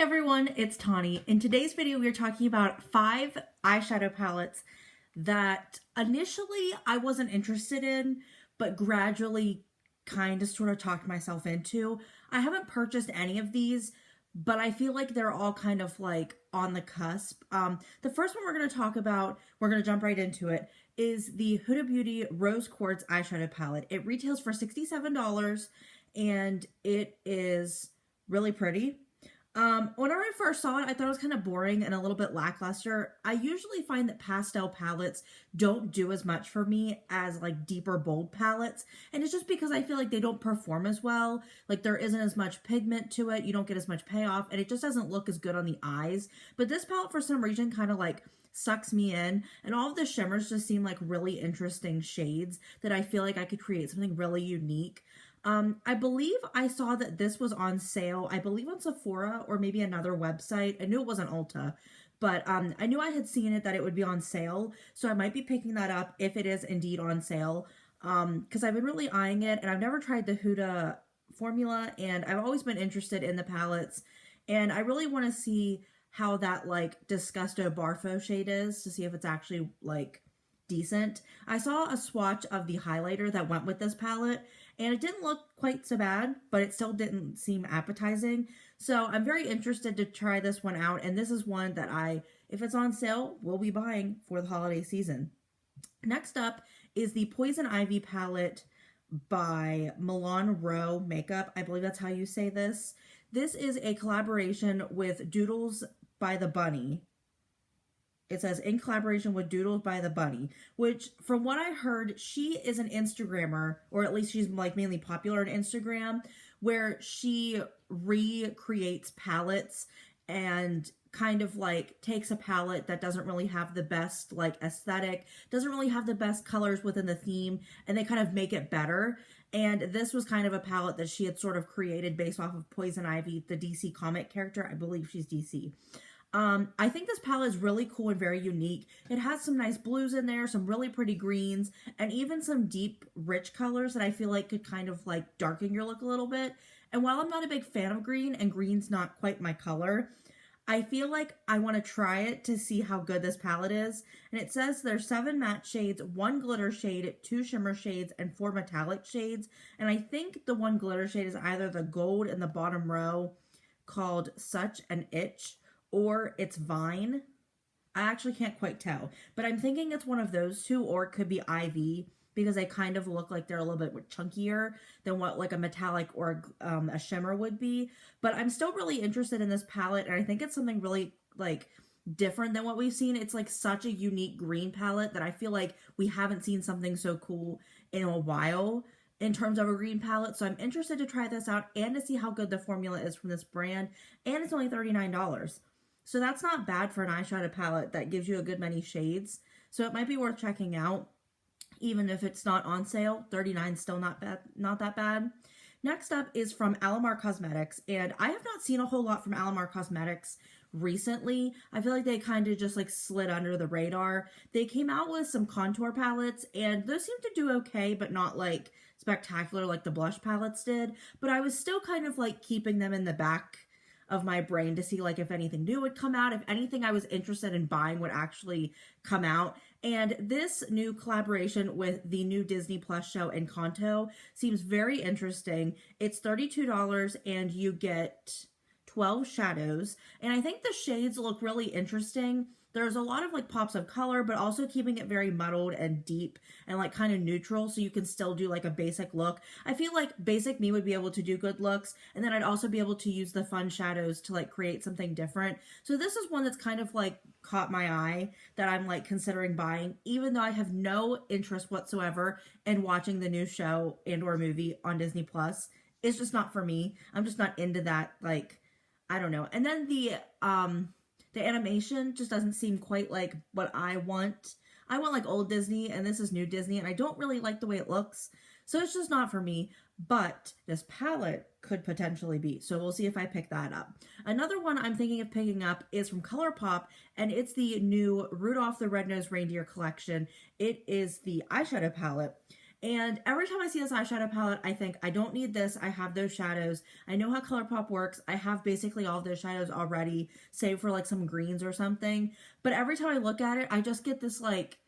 everyone, it's Tawney. In today's video, we are talking about 5 eyeshadow palettes that initially I wasn't interested in, but gradually kind of sort of talked myself into. I haven't purchased any of these, but I feel like they're all kind of like on the cusp. The first one we're going to talk about, we're going to jump right into it, is the Huda Beauty Rose Quartz eyeshadow palette. It retails for $67 and it is really pretty. Whenever I first saw it, I thought it was kind of boring and a little bit lackluster. I usually find that pastel palettes don't do as much for me as like deeper bold palettes. And it's just because I feel like they don't perform as well. Like there isn't as much pigment to it. You don't get as much payoff and it just doesn't look as good on the eyes. But this palette for some reason kind of like sucks me in, and all of the shimmers just seem like really interesting shades that I feel like I could create something really unique. I believe I saw that this was on sale, I believe on Sephora or maybe another website. I knew it wasn't Ulta, but I knew I had seen it that it would be on sale. So I might be picking that up if it is indeed on sale. Because I've been really eyeing it and I've never tried the Huda formula and I've always been interested in the palettes. And I really want to see how that like Disgusto Barfo shade is to see if it's actually like decent. I saw a swatch of the highlighter that went with this palette and it didn't look quite so bad, but it still didn't seem appetizing. So I'm very interested to try this one out, and this is one that if it's on sale, will be buying for the holiday season. Next up is the Poison Ivy palette by Milan Makeup. I believe that's how you say this. This is a collaboration with Doodles by the Bunny. It says, in collaboration with Doodles by the Bunny, which from what I heard, she is an Instagrammer, or at least she's like mainly popular on Instagram, where she recreates palettes and kind of like takes a palette that doesn't really have the best like aesthetic, doesn't really have the best colors within the theme, and they kind of make it better. And this was kind of a palette that she had sort of created based off of Poison Ivy, the DC comic character. I believe she's DC. I think this palette is really cool and very unique. It has some nice blues in there, some really pretty greens, and even some deep, rich colors that I feel like could kind of like darken your look a little bit. And while I'm not a big fan of green, and green's not quite my color, I feel like I want to try it to see how good this palette is. And it says there's 7 matte shades, 1 glitter shade, 2 shimmer shades, and 4 metallic shades. And I think the 1 glitter shade is either the gold in the bottom row called Such an Itch, or it's Vine. I actually can't quite tell, but I'm thinking it's one of those two, or it could be Ivy, because they kind of look like they're a little bit chunkier than what like a metallic or a shimmer would be. But I'm still really interested in this palette, and I think it's something really like different than what we've seen. It's like such a unique green palette that I feel like we haven't seen something so cool in a while in terms of a green palette. So I'm interested to try this out and to see how good the formula is from this brand. And it's only $39. So that's not bad for an eyeshadow palette that gives you a good many shades. So it might be worth checking out, even if it's not on sale. $39 still not bad, not that bad. Next up is from Alamar Cosmetics, and I have not seen a whole lot from Alamar Cosmetics recently. I feel like they kind of just like slid under the radar. They came out with some contour palettes, and those seem to do okay, but not like spectacular like the blush palettes did. But I was still kind of like keeping them in the back of my brain to see like if anything new would come out, if anything I was interested in buying would actually come out. And this new collaboration with the new Disney Plus show Encanto seems very interesting. It's $32 and you get 12 shadows, and I think the shades look really interesting. There's a lot of like pops of color, but also keeping it very muddled and deep and like kind of neutral, so you can still do like a basic look. I feel like basic me would be able to do good looks, and then I'd also be able to use the fun shadows to like create something different. So this is one that's kind of like caught my eye that I'm like considering buying, even though I have no interest whatsoever in watching the new show and or movie on Disney Plus. It's just not for me. I'm just not into that, like, I don't know. And then the animation just doesn't seem quite like what I want. I want like old Disney, and this is new Disney, and I don't really like the way it looks. So it's just not for me, but this palette could potentially be. So we'll see if I pick that up. Another one I'm thinking of picking up is from ColourPop, and it's the new Rudolph the Red-Nosed Reindeer collection. It is the eyeshadow palette. And every time I see this eyeshadow palette, I think, I don't need this. I have those shadows. I know how ColourPop works. I have basically all of those shadows already, save for like some greens or something. But every time I look at it, I just get this like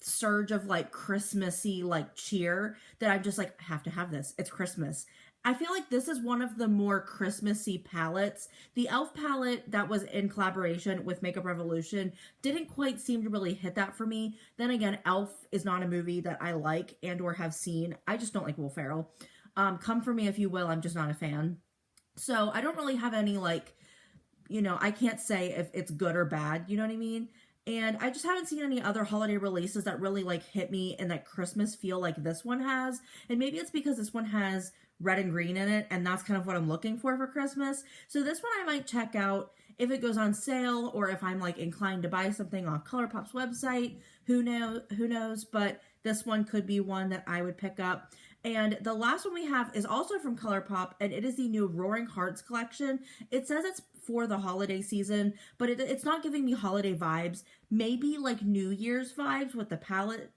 surge of like Christmassy like cheer that I'm just like, I have to have this. It's Christmas. I feel like this is one of the more Christmassy palettes. The e.l.f. palette that was in collaboration with Makeup Revolution didn't quite seem to really hit that for me. Then again, e.l.f. is not a movie that I like and or have seen. I just don't like Will Ferrell. Come for me if you will, I'm just not a fan. So I don't really have any like, you know, I can't say if it's good or bad, you know what I mean? And I just haven't seen any other holiday releases that really like hit me in that Christmas feel like this one has. And maybe it's because this one has red and green in it, and that's kind of what I'm looking for Christmas. So this one I might check out if it goes on sale, or if I'm like inclined to buy something on ColourPop's website. Who knows? But this one could be one that I would pick up. And the last one we have is also from ColourPop, and it is the new Roaring Hearts collection. It says it's for the holiday season, but it's not giving me holiday vibes. Maybe like New Year's vibes with the palette,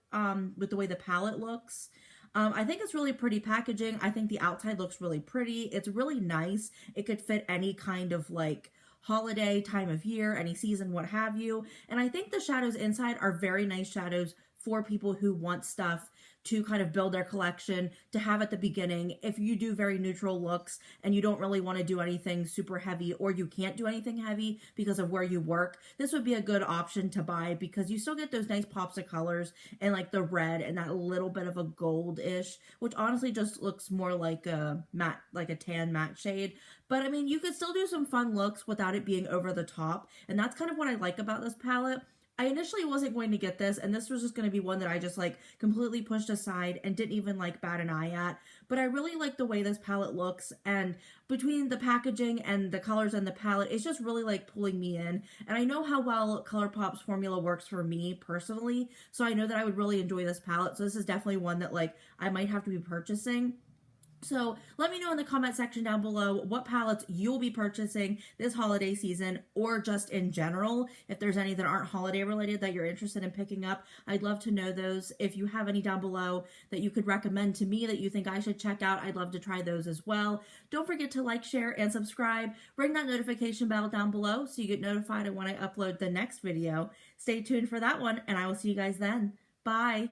with the way the palette looks. I think it's really pretty packaging. I think the outside looks really pretty. It's really nice. It could fit any kind of like holiday time of year, any season, what have you. And I think the shadows inside are very nice shadows for people who want stuff to kind of build their collection to have at the beginning. If you do very neutral looks and you don't really want to do anything super heavy, or you can't do anything heavy because of where you work, this would be a good option to buy, because you still get those nice pops of colors and like the red and that little bit of a gold-ish, which honestly just looks more like a matte, like a tan matte shade. But I mean, you could still do some fun looks without it being over the top. And that's kind of what I like about this palette. I initially wasn't going to get this, and this was just going to be one that I just like completely pushed aside and didn't even like bat an eye at. But I really like the way this palette looks, and between the packaging and the colors and the palette, it's just really like pulling me in. And I know how well ColourPop's formula works for me personally, so I know that I would really enjoy this palette. So this is definitely one that like I might have to be purchasing. So let me know in the comment section down below what palettes you'll be purchasing this holiday season, or just in general. If there's any that aren't holiday related that you're interested in picking up, I'd love to know those. If you have any down below that you could recommend to me that you think I should check out, I'd love to try those as well. Don't forget to like, share, and subscribe. Ring that notification bell down below so you get notified of when I upload the next video. Stay tuned for that one, and I will see you guys then. Bye!